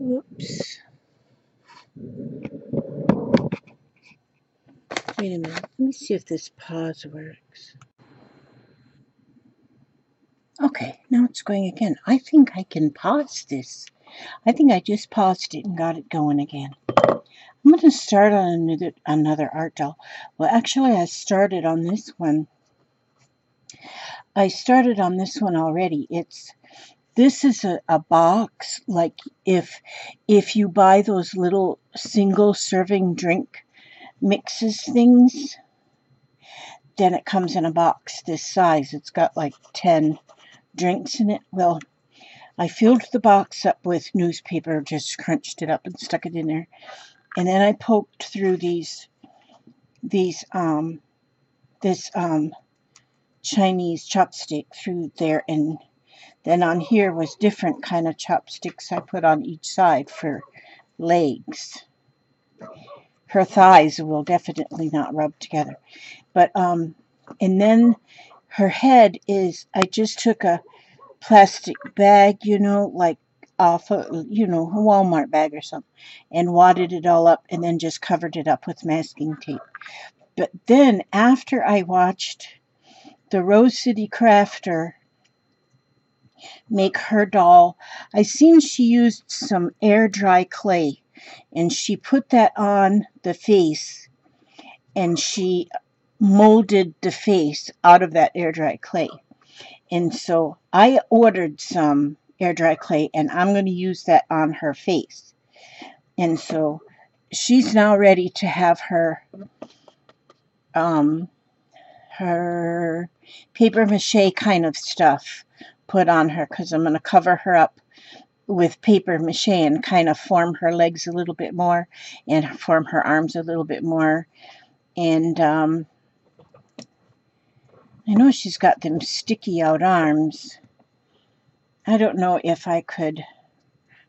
Whoops. Wait a minute. Let me see if this pause works. Okay, now it's going again. I think I can pause this. I think I just paused it and got it going again. I'm going to start on another art doll. Well, actually, I started on this one. I started on this one already. This is a box, like if you buy those little single serving drink mixes things, then it comes in a box this size. It's got like 10 drinks in it. Well, I filled the box up with newspaper, just crunched it up and stuck it in there. And then I poked through this Chinese chopstick through there, and then on here was different kind of chopsticks I put on each side for legs. Her thighs will definitely not rub together. But and then her head is, I just took a plastic bag, like off a, a Walmart bag or something, and wadded it all up and then just covered it up with masking tape. But then after I watched the Rose City Crafter make her doll, I seen she used some air dry clay, and she put that on the face, and she molded the face out of that air dry clay. And so I ordered some air dry clay, and I'm going to use that on her face. And so she's now ready to have her paper mache kind of stuff put on her, because I'm going to cover her up with paper mache and kind of form her legs a little bit more and form her arms a little bit more. And I know she's got them sticky out arms. I don't know if I could,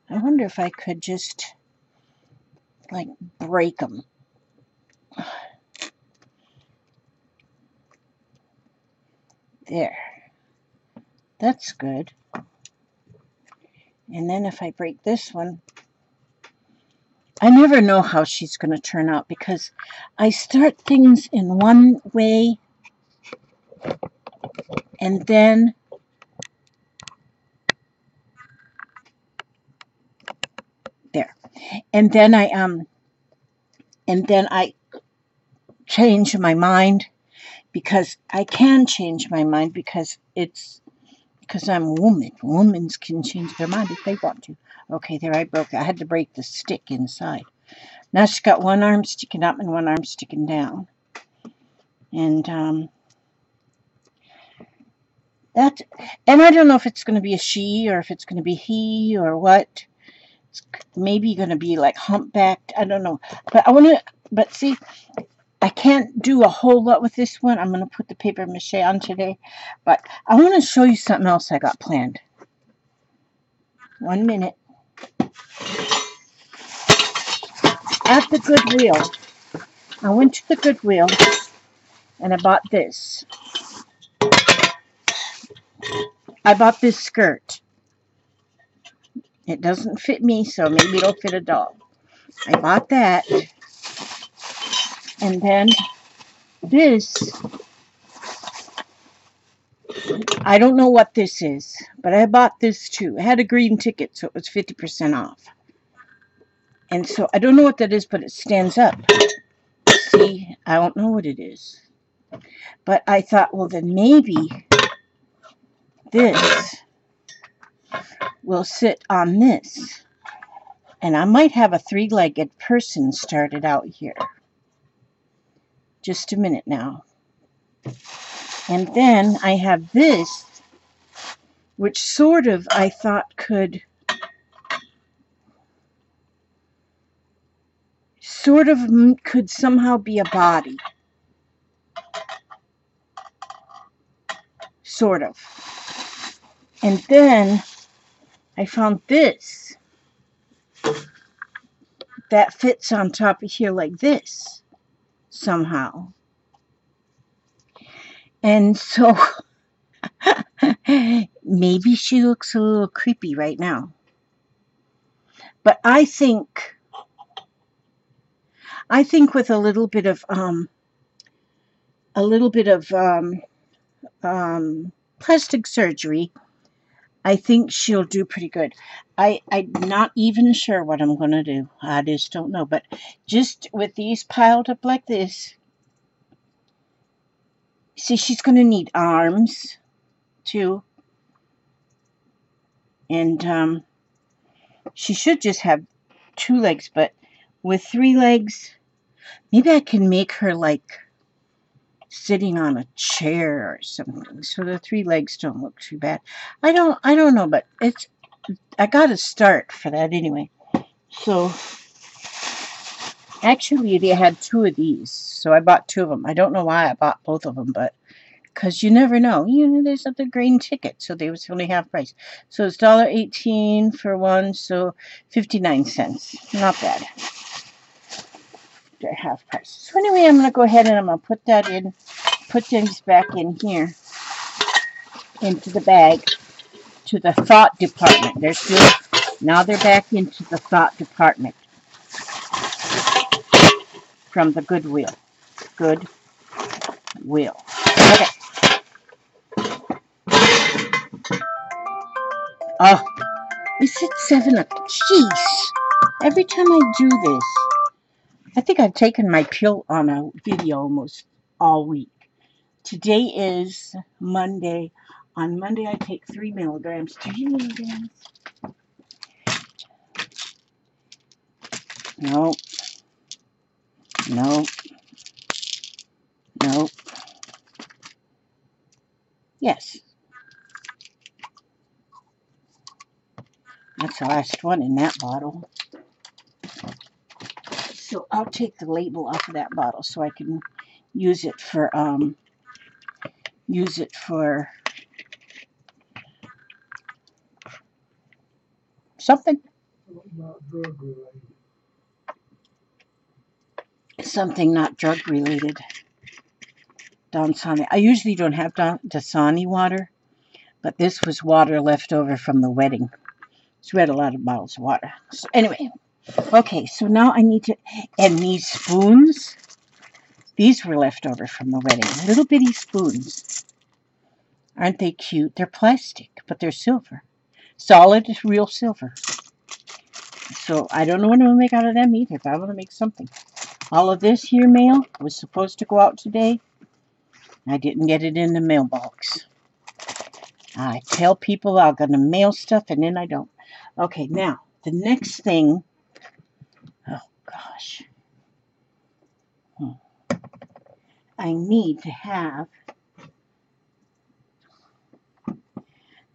I wonder if I could just like break them. There. That's good. And then if I break this one, I never know how she's going to turn out, because I start things in one way and then there. And then I change my mind, because I can change my mind, because I'm a woman. Women can change their mind if they want to. Okay, there, I broke it. I had to break the stick inside. Now she's got one arm sticking up and one arm sticking down. And and I don't know if it's going to be a she or if it's going to be he or what. It's maybe going to be like humpbacked. I don't know. But see, I can't do a whole lot with this one. I'm going to put the paper mache on today. But I want to show you something else I got planned. 1 minute. At the Goodwill. I went to the Goodwill and I bought this. I bought this skirt. It doesn't fit me, so maybe it'll fit a doll. I bought that. And then this, I don't know what this is, but I bought this too. It had a green ticket, so it was 50% off. And so I don't know what that is, but it stands up. See, I don't know what it is. But I thought, well, then maybe this will sit on this. And I might have a three-legged person started out here. Just a minute now. And then I have this, which sort of I thought could somehow be a body. Sort of. And then I found this that fits on top of here like this somehow. And so maybe she looks a little creepy right now. But I think with a little bit of plastic surgery, I think she'll do pretty good. I'm not even sure what I'm going to do. I just don't know. But just with these piled up like this, see, she's going to need arms too. And she should just have 2 legs. But with 3 legs, maybe I can make her like sitting on a chair or something, so the 3 legs don't look too bad. I don't know, but I got to start for that anyway. So actually, they had 2 of these, so I bought 2 of them. I don't know why I bought both of them, but because you never know. There's the green ticket, so they was only half price. So it's $1.18 for one, so 59 cents. Not bad. They're half price. So anyway, I'm going to go ahead and I'm going to put that in, put things back in here, into the bag, to the thought department. Now they're back into the thought department from the Goodwill. Goodwill. Okay. Oh, is it 7 o'clock? Jeez. Every time I do this, I think I've taken my pill on a video almost all week. Today is Monday. On Monday, I take 3 milligrams. 3 milligrams. Nope. Nope. Nope. Yes. That's the last one in that bottle. So I'll take the label off of that bottle so I can use it for something. Something not drug related. Dasani. I usually don't have Dasani water, but this was water left over from the wedding. So we had a lot of bottles of water. So anyway, okay, so now I need to, and these spoons, these were left over from the wedding. Little bitty spoons. Aren't they cute? They're plastic, but they're silver. Solid, real silver. So I don't know what I'm going to make out of them either, but I'm going to make something. All of this here mail was supposed to go out today. I didn't get it in the mailbox. I tell people I'm going to mail stuff, and then I don't. Okay, now, the next thing, oh gosh, I need to have,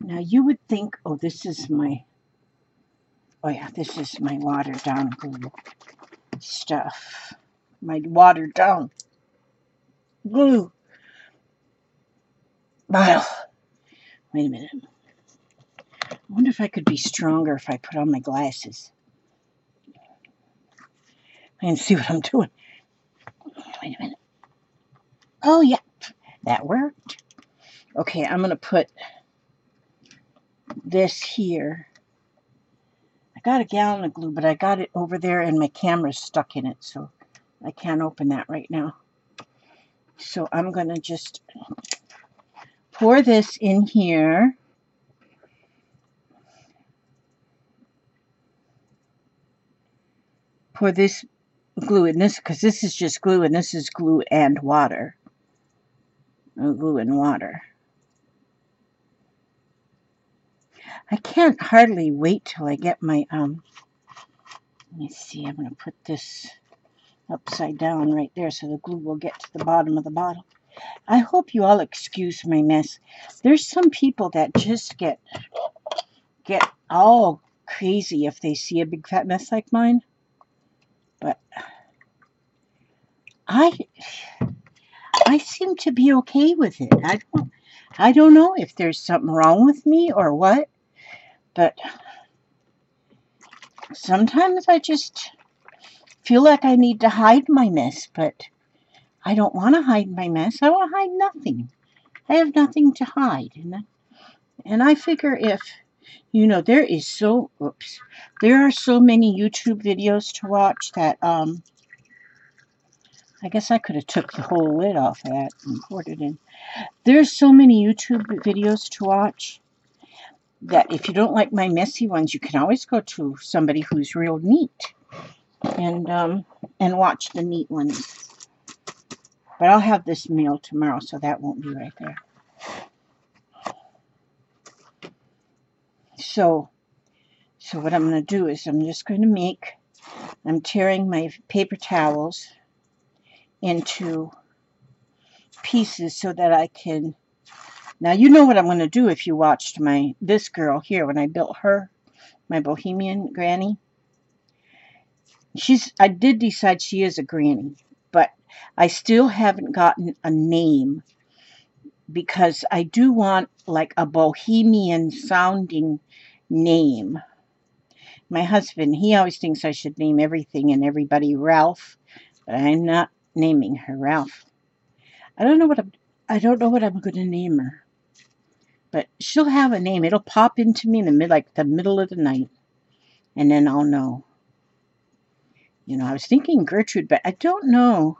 now you would think, oh, this is my watered down glue stuff. My watered down glue bottle. Wait a minute. I wonder if I could be stronger if I put on my glasses. I can see what I'm doing. Wait a minute. Oh, yeah. That worked. Okay, I'm going to put this here. I got a gallon of glue, but I got it over there and my camera's stuck in it, so I can't open that right now. So I'm going to just pour this in here. Pour this glue in this, because this is just glue, and this is glue and water. Glue and water. I can't hardly wait till I get my, let me see, I'm going to put this upside down right there so the glue will get to the bottom of the bottle. I hope you all excuse my mess. There's some people that just get all crazy if they see a big fat mess like mine. But I seem to be okay with it. I don't know if there's something wrong with me or what, but sometimes I just feel like I need to hide my mess, but I don't want to hide my mess. I want to hide nothing. I have nothing to hide. And I figure if You know, there is so, oops, there are so many YouTube videos to watch that, I guess I could have took the whole lid off of that and poured it in. There's so many YouTube videos to watch that if you don't like my messy ones, you can always go to somebody who's real neat and watch the neat ones. But I'll have this meal tomorrow, so that won't be right there. So what I'm going to do is I'm just going to I'm tearing my paper towels into pieces so that I can, now you know what I'm going to do if you watched this girl here when I built her, my Bohemian granny. I did decide she is a granny, but I still haven't gotten a name because I do want like a bohemian sounding name. My husband, he always thinks I should name everything and everybody Ralph, but I'm not naming her Ralph. I don't know what I'm going to name her, but she'll have a name. It'll pop into me in the middle of the night, and then I'll know. You know, I was thinking Gertrude, but I don't know.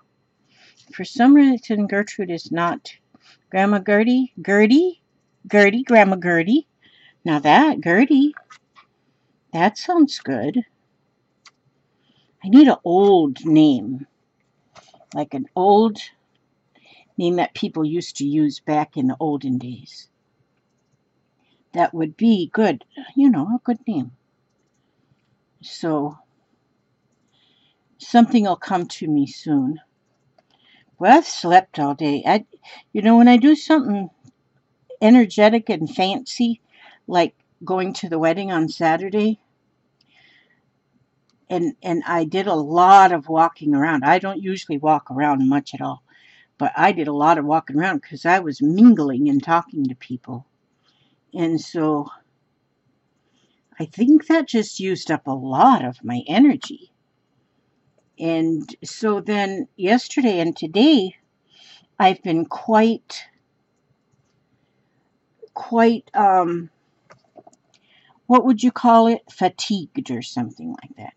For some reason, Gertrude is not. Grandma Gertie, Grandma Gertie. Now Gertie, that sounds good. I need an old name, like an old name that people used to use back in the olden days. That would be good, you know, a good name. So something will come to me soon. Well, I've slept all day. When I do something energetic and fancy, like going to the wedding on Saturday, and I did a lot of walking around. I don't usually walk around much at all, but I did a lot of walking around because I was mingling and talking to people. And so I think that just used up a lot of my energy. And so then yesterday and today, I've been quite, what would you call it? Fatigued or something like that.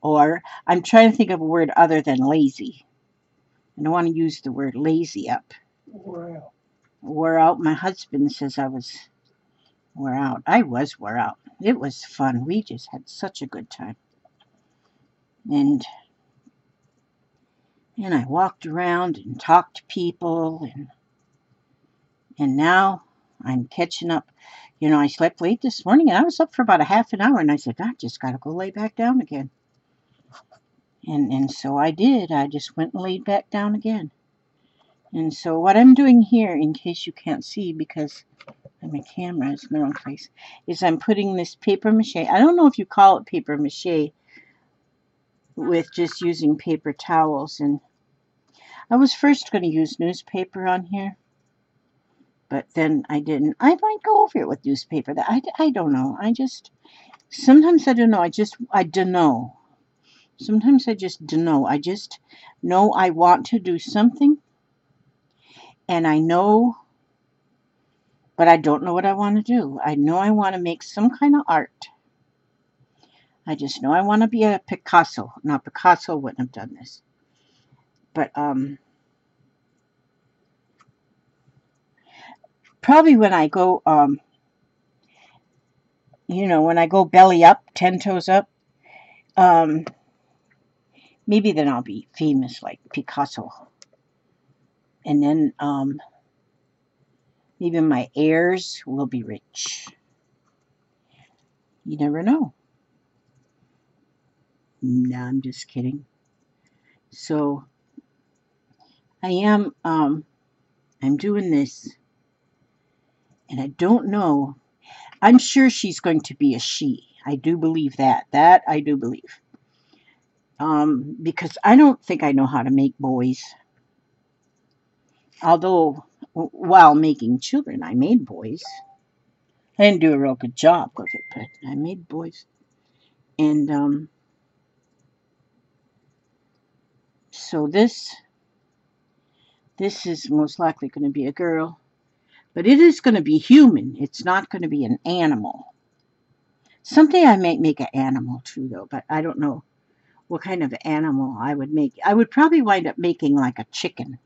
Or I'm trying to think of a word other than lazy. I don't want to use the word lazy up. Wore out. My husband says I was wore out. I was wore out. It was fun. We just had such a good time. And I walked around and talked to people, and now I'm catching up. You know, I slept late this morning and I was up for about a half an hour, and I said, I just got to go lay back down again. And so I did. I just went and laid back down again. And so what I'm doing here, in case you can't see because my camera is in the wrong place, is I'm putting this paper mache. I don't know if you call it paper mache with just using paper towels. And I was first going to use newspaper on here, but then I didn't. I might go over it with newspaper. I don't know. Sometimes I don't know. I don't know. Sometimes I just don't know. I just know I want to do something, and I know, but I don't know what I want to do. I know I want to make some kind of art. I just know I want to be a Picasso. Now, Picasso wouldn't have done this, but probably when I go, when I go belly up, 10 toes up, maybe then I'll be famous like Picasso. And then maybe my heirs will be rich. You never know. No, I'm just kidding. So I'm doing this, and I don't know. I'm sure she's going to be a she. I do believe that. That I do believe. Because I don't think I know how to make boys. Although, while making children, I made boys. I didn't do a real good job of it, but I made boys. And so this is most likely going to be a girl. But it is going to be human. It's not going to be an animal. Someday I might make an animal too, though, but I don't know what kind of animal I would make. I would probably wind up making like a chicken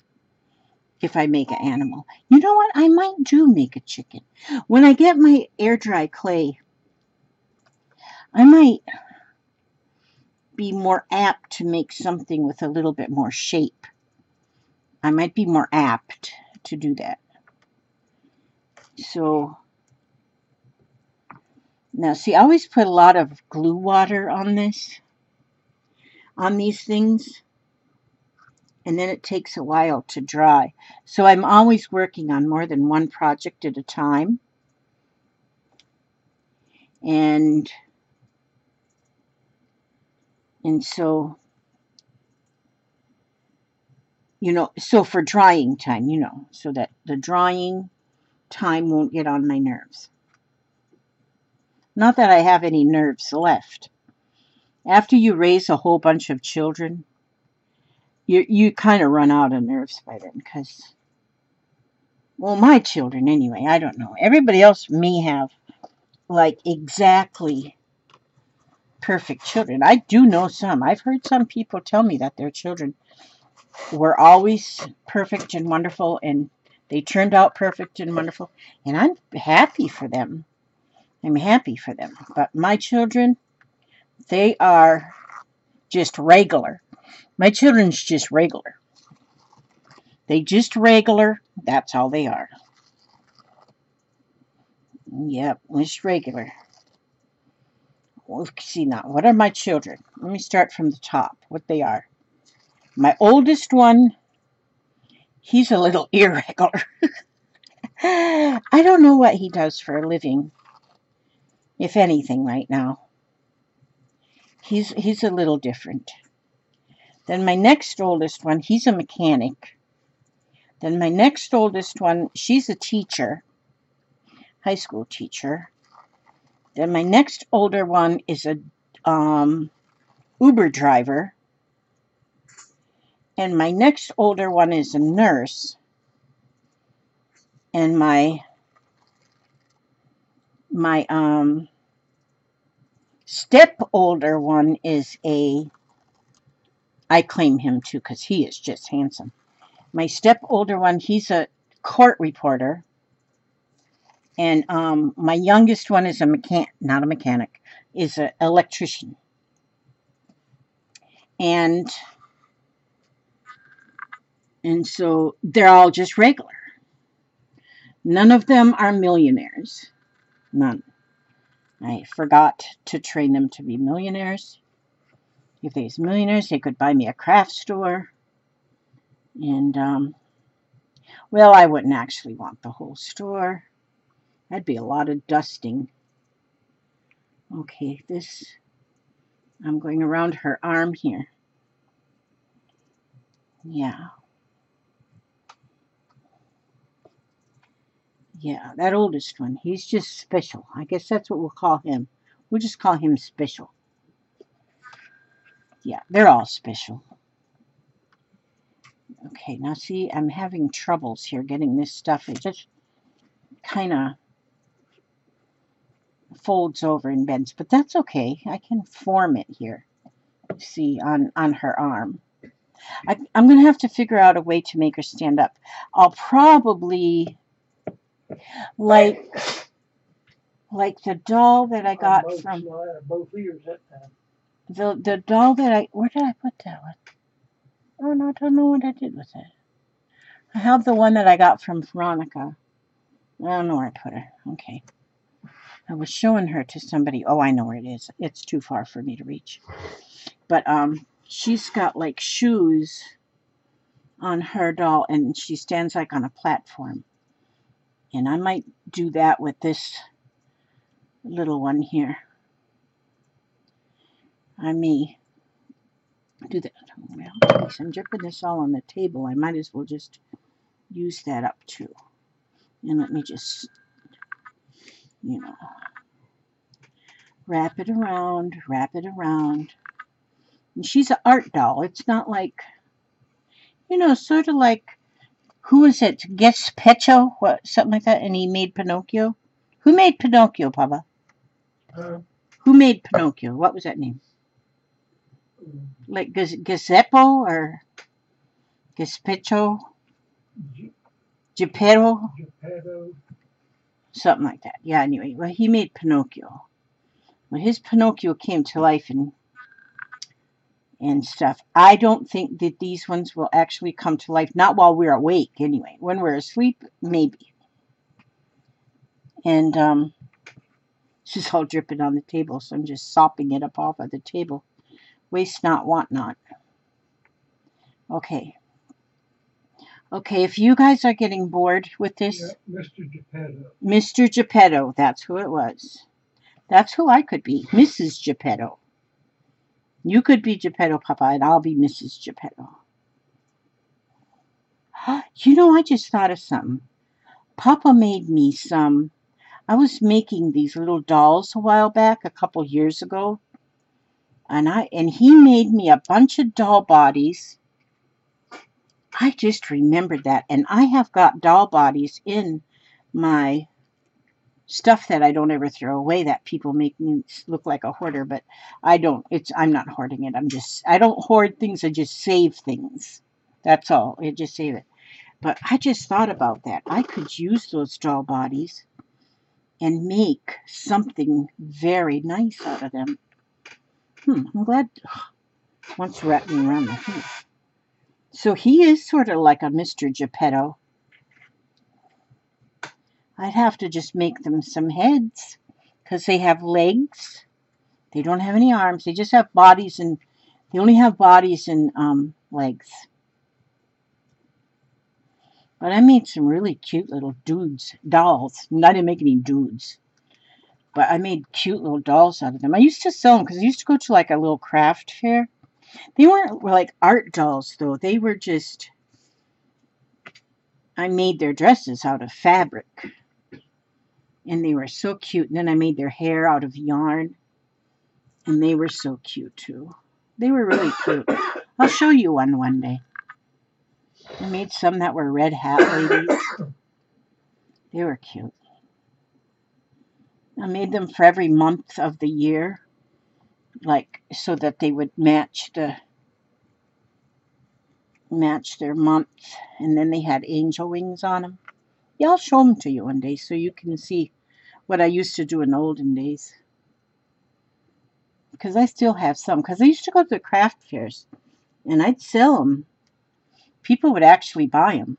if I make an animal. You know what? I might do make a chicken. When I get my air dry clay, I might be more apt to make something with a little bit more shape. I might be more apt to do that. So now see, I always put a lot of glue water on these things, and then it takes a while to dry. So I'm always working on more than one project at a time. And so, so for drying time, so that the drying time won't get on my nerves. Not that I have any nerves left. After you raise a whole bunch of children, you kind of run out of nerves by then, because, well, my children anyway, I don't know. Everybody else may have like exactly perfect children. I do know some. I've heard some people tell me that their children were always perfect and wonderful, and they turned out perfect and wonderful, and I'm happy for them. I'm happy for them. But my children, they are just regular. My children's just regular. They just regular. That's all they are. Yep, just regular. Let's see now. What are my children? Let me start from the top. What they are. My oldest one, he's a little irregular. I don't know what he does for a living, if anything, right now. He's a little different. Then my next oldest one, he's a mechanic. Then my next oldest one, she's a teacher, high school teacher. Then my next older one is a Uber driver. And my next older one is a nurse. And my step older one is I claim him too because he is just handsome. My step older one, he's a court reporter. And my youngest one is not a mechanic, is an electrician. And so they're all just regular. None of them are millionaires. None. I forgot to train them to be millionaires. If they was millionaires, they could buy me a craft store. And, well, I wouldn't actually want the whole store. That'd be a lot of dusting. Okay, I'm going around her arm here. Yeah. Yeah, that oldest one, he's just special. I guess that's what we'll call him. We'll just call him special. Yeah, they're all special. Okay, now see, I'm having troubles here getting this stuff. It just kind of folds over and bends, but that's okay. I can form it here. See, on her arm. I'm going to have to figure out a way to make her stand up. I'll probably, like the doll that I got from... The doll that where did I put that one? Oh, no, I don't know what I did with it. I have the one that I got from Veronica. I don't know where I put her. Okay. I was showing her to somebody. Oh, I know where it is. It's too far for me to reach. But she's got like shoes on her doll, and she stands like on a platform. And I might do that with this little one here. I may do that. Well, I'm dripping this all on the table. I might as well just use that up too. And let me just, wrap it around, wrap it around. And she's an art doll. It's not like, sort of like Who was it? Gaspecho? What? Something like that? And he made Pinocchio? Who made Pinocchio, Papa? Who made Pinocchio? What was that name? Like Giuseppe or Gaspecho? Geppetto? Something like that. Yeah, anyway. Well, he made Pinocchio. Well, his Pinocchio came to life and stuff. I don't think that these ones will actually come to life. Not while we're awake, anyway. When we're asleep, maybe. And this is all dripping on the table, so I'm just sopping it up off of the table. Waste not, want not. Okay. Okay, if you guys are getting bored with this. Yeah, Mr. Geppetto. Mr. Geppetto, that's who it was. That's who I could be. Mrs. Geppetto. You could be Geppetto, Papa, and I'll be Mrs. Geppetto. You know, I just thought of something. Papa made me some. I was making these little dolls a while back, a couple years ago. And he made me a bunch of doll bodies. I just remembered that. And I have got doll bodies in my stuff that I don't ever throw away that people make me look like a hoarder, but I don't. I'm not hoarding it. I don't hoard things. I just save things. That's all. I just save it. But I just thought about that. I could use those doll bodies and make something very nice out of them. I'm glad once wrapping around the head. So he is sort of like a Mr. Geppetto. I'd have to just make them some heads because they have legs. They don't have any arms. They just have bodies and they only have bodies and legs. But I made some really cute little dolls. I didn't make any dudes. But I made cute little dolls out of them. I used to sell them because I used to go to like a little craft fair. They weren't like art dolls though. They were just, I made their dresses out of fabric. And they were so cute. And then I made their hair out of yarn. And they were so cute too. They were really cute. I'll show you one day. I made some that were red hat ladies. They were cute. I made them for every month of the year, like so that they would match their month, and then they had angel wings on them. Yeah, I'll show them to you one day so you can see what I used to do in the olden days. Because I still have some. Because I used to go to the craft fairs, and I'd sell them. People would actually buy them.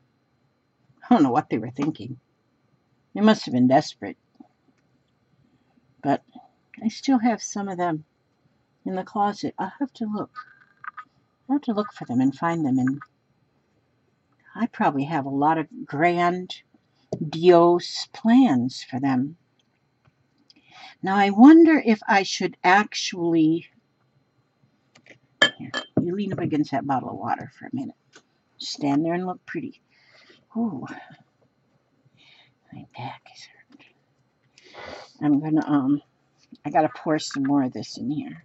I don't know what they were thinking. They must have been desperate. But I still have some of them in the closet. I'll have to look. I'll have to look for them and find them. And I probably have a lot of grandiose plans for them. Now I wonder if I should actually... Here, you lean up against that bottle of water for a minute. Stand there and look pretty. Ooh. My back is hurt. I'm gonna, I gotta pour some more of this in here.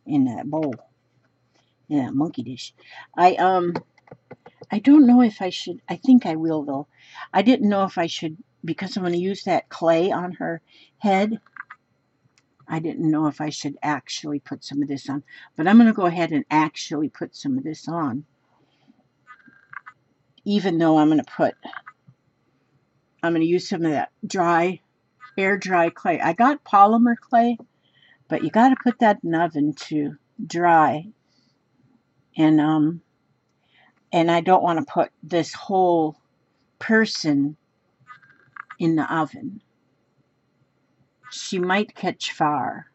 In that bowl. In that monkey dish. I don't know if I should, I think I will though. I didn't know if I should, because I'm gonna use that clay on her head. I didn't know if I should actually put some of this on. But I'm gonna go ahead and actually put some of this on. Even though I'm gonna use some of that air dry clay. I got polymer clay, but you got to put that in the oven to dry. And I don't want to put this whole person in the oven. She might catch fire,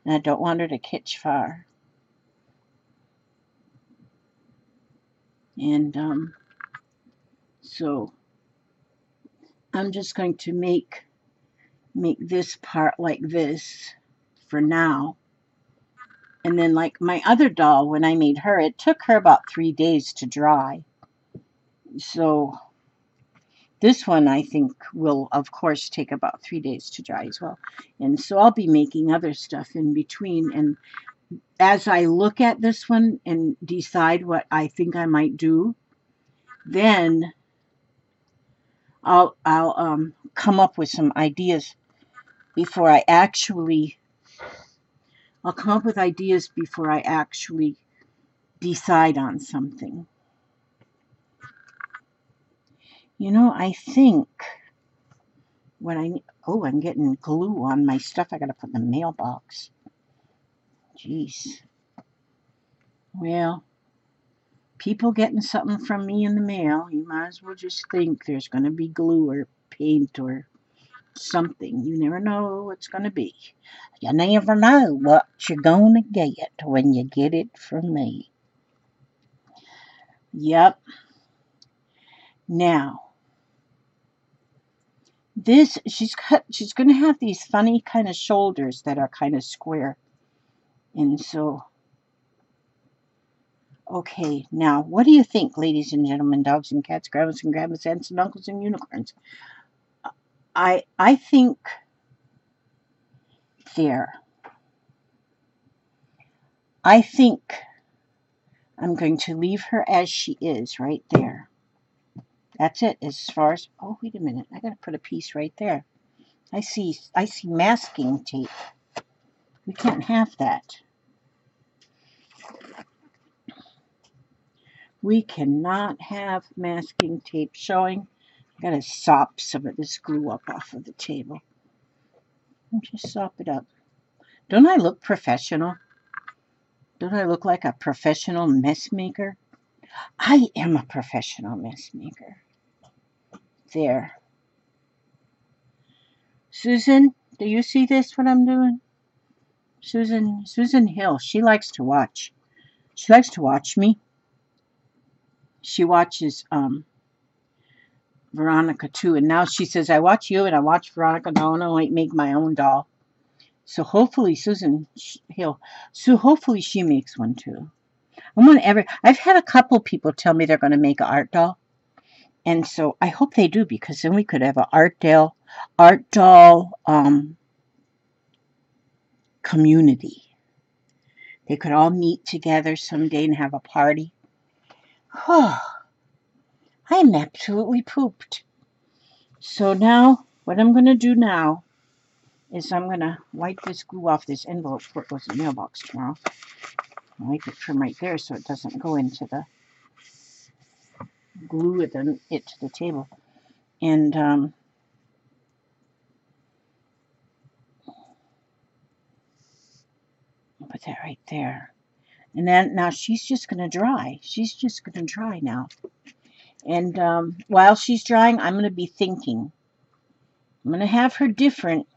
and I don't want her to catch fire. And so I'm just going to make this part like this for now. And then like my other doll, when I made her, it took her about 3 days to dry. So this one I think will of course take about 3 days to dry as well. And so I'll be making other stuff in between. And as I look at this one and decide what I think I might do, Then I'll come up with some ideas before I actually decide on something. You know, I think I'm getting glue on my stuff I gotta put in the mailbox. Jeez. Well, people getting something from me in the mail, you might as well just think there's gonna be glue or paint or something. You never know what's gonna be. You never know what you're gonna get when you get it from me. Yep. Now, she's gonna have these funny kind of shoulders that are kind of square. And so, okay, now what do you think, ladies and gentlemen, dogs and cats, grandmas and grandmas, aunts and uncles and unicorns? I think there. I think I'm going to leave her as she is right there. That's it as far as, oh, wait a minute. I got to put a piece right there. I see masking tape. We can't have that. We cannot have masking tape showing. I got to sop some of this glue up off of the table. Just sop it up. Don't I look professional? Don't I look like a professional mess maker? I am a professional mess maker. There. Susan, do you see this, what I'm doing? Susan Hill, she likes to watch. She likes to watch me. She watches Veronica too, and now she says, I watch you and I watch Veronica. No, I make my own doll. So hopefully Susan Hill, so hopefully she makes one too. I've had a couple people tell me they're going to make an art doll. And so I hope they do, because then we could have an art doll community. They could all meet together someday and have a party. Oh, I am absolutely pooped. So now, what I'm going to do now is I'm going to wipe this glue off this envelope before it goes in the mailbox tomorrow. I'll wipe it from right there so it doesn't go into the glue it to the table. And put that right there. And then now she's just going to dry. She's just going to dry now. And while she's drying, I'm going to be thinking. I'm going to have her different.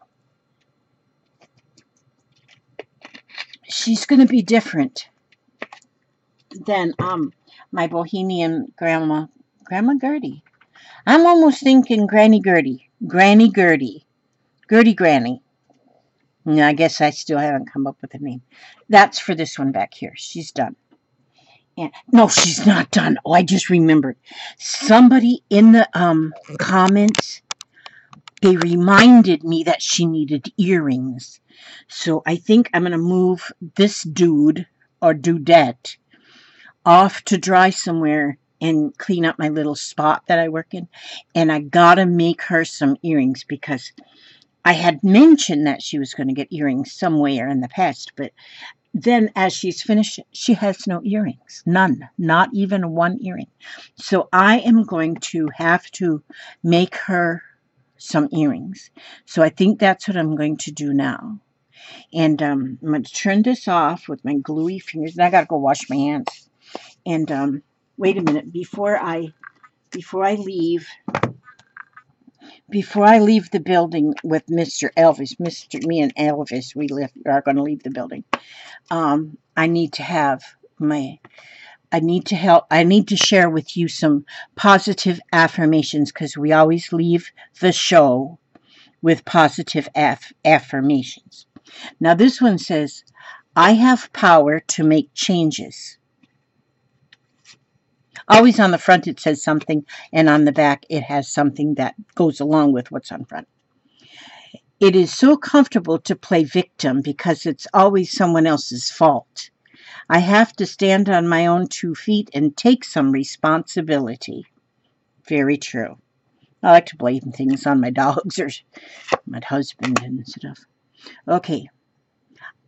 She's going to be different than my bohemian grandma Gertie. I'm almost thinking Granny Gertie. Granny Gertie. Gertie Granny. No, I guess I still haven't come up with a name. That's for this one back here. She's done. And no, she's not done. Oh, I just remembered. Somebody in the comments, they reminded me that she needed earrings. So I think I'm going to move this dude or dudette off to dry somewhere and clean up my little spot that I work in. And I got to make her some earrings, because I had mentioned that she was going to get earrings somewhere in the past, but then as she's finished, she has no earrings. None. Not even one earring. So I am going to have to make her some earrings. So I think that's what I'm going to do now. And I'm going to turn this off with my gluey fingers. And I got to go wash my hands. And wait a minute. Before I leave the building with Mr. Elvis, me and Elvis, are going to leave the building. I need to share with you some positive affirmations, because we always leave the show with positive affirmations. Now this one says, I have power to make changes. Always on the front it says something, and on the back it has something that goes along with what's on front. It is so comfortable to play victim because it's always someone else's fault. I have to stand on my own 2 feet and take some responsibility. Very true. I like to blame things on my dogs or my husband and stuff. Okay.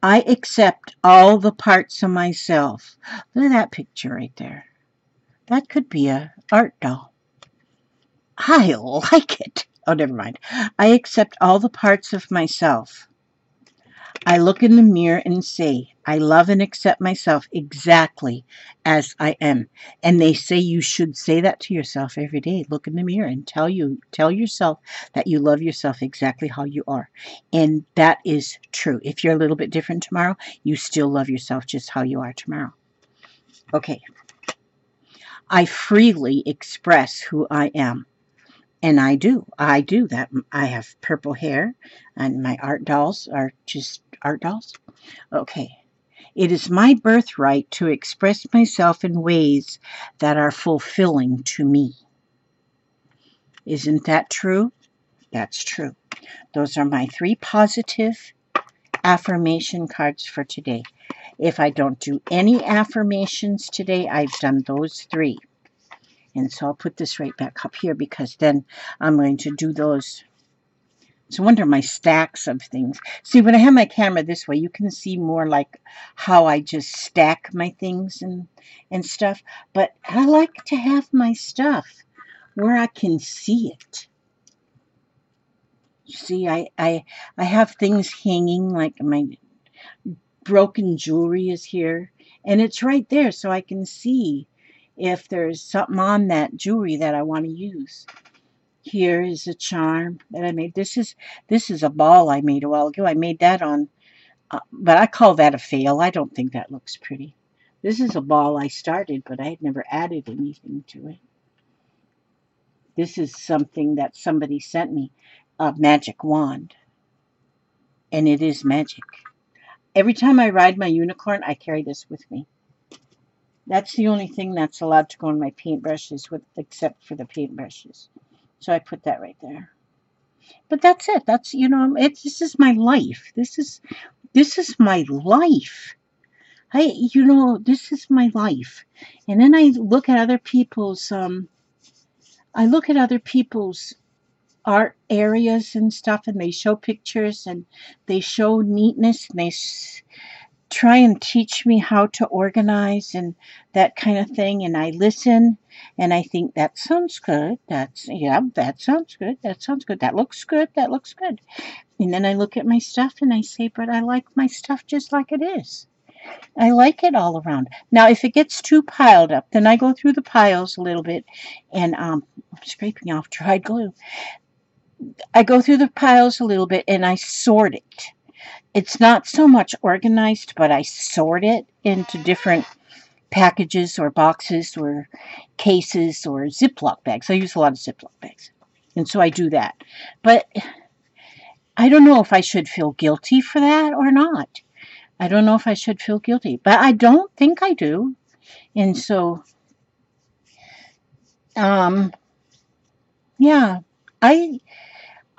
I accept all the parts of myself. Look at that picture right there. That could be a art doll. I like it. Oh, never mind. I accept all the parts of myself. I look in the mirror and say, I love and accept myself exactly as I am. And they say you should say that to yourself every day. Look in the mirror and tell yourself that you love yourself exactly how you are. And that is true. If you're a little bit different tomorrow, you still love yourself just how you are tomorrow. Okay. I freely express who I am. And I do. I do that. I have purple hair, and my art dolls are just art dolls. Okay. It is my birthright to express myself in ways that are fulfilling to me. Isn't that true? That's true. Those are my 3 positive affirmation cards for today. If I don't do any affirmations today, I've done those 3. And so I'll put this right back up here because then I'm going to do those. It's no wonder my stacks of things. See, when I have my camera this way, you can see more like how I just stack my things and stuff. But I like to have my stuff where I can see it. See, I have things hanging, like my broken jewelry is here. And it's right there so I can see if there's something on that jewelry that I want to use. Here is a charm that I made. This is a ball I made a while ago. I made that on, but I call that a fail. I don't think that looks pretty. This is a ball I started, but I had never added anything to it. This is something that somebody sent me, a magic wand, and it is magic. Every time I ride my unicorn, I carry this with me. That's the only thing that's allowed to go in my paintbrushes, except for the paintbrushes. So I put that right there. But that's it. That's, this is my life. This is my life. This is my life. And then I look at other people's art areas and stuff, and they show pictures and they show neatness, and they try and teach me how to organize and that kind of thing. And I listen and I think, that sounds good. That sounds good. That sounds good. That looks good. That looks good. And then I look at my stuff and I say, but I like my stuff just like it is. I like it all around. Now, if it gets too piled up, then I go through the piles a little bit, and I'm scraping off dried glue. I go through the piles a little bit and I sort it. It's not so much organized, but I sort it into different packages or boxes or cases or Ziploc bags. I use a lot of Ziploc bags. And so I do that. But I don't know if I should feel guilty for that or not. I don't know if I should feel guilty, but I don't think I do. And so, yeah,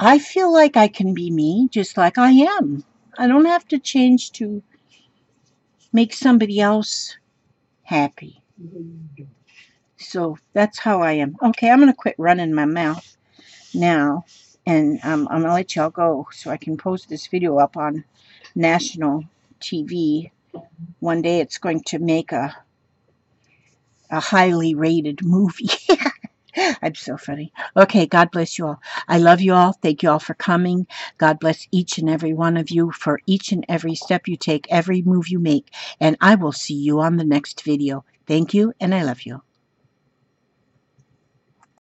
I feel like I can be me just like I am. I don't have to change to make somebody else happy. So that's how I am. Okay, I'm going to quit running my mouth now, and I'm going to let y'all go so I can post this video up on national TV. One day it's going to make a highly rated movie. I'm so funny. Okay, God bless you all. I love you all. Thank you all for coming. God bless each and every one of you for each and every step you take, every move you make. And I will see you on the next video. Thank you, and I love you.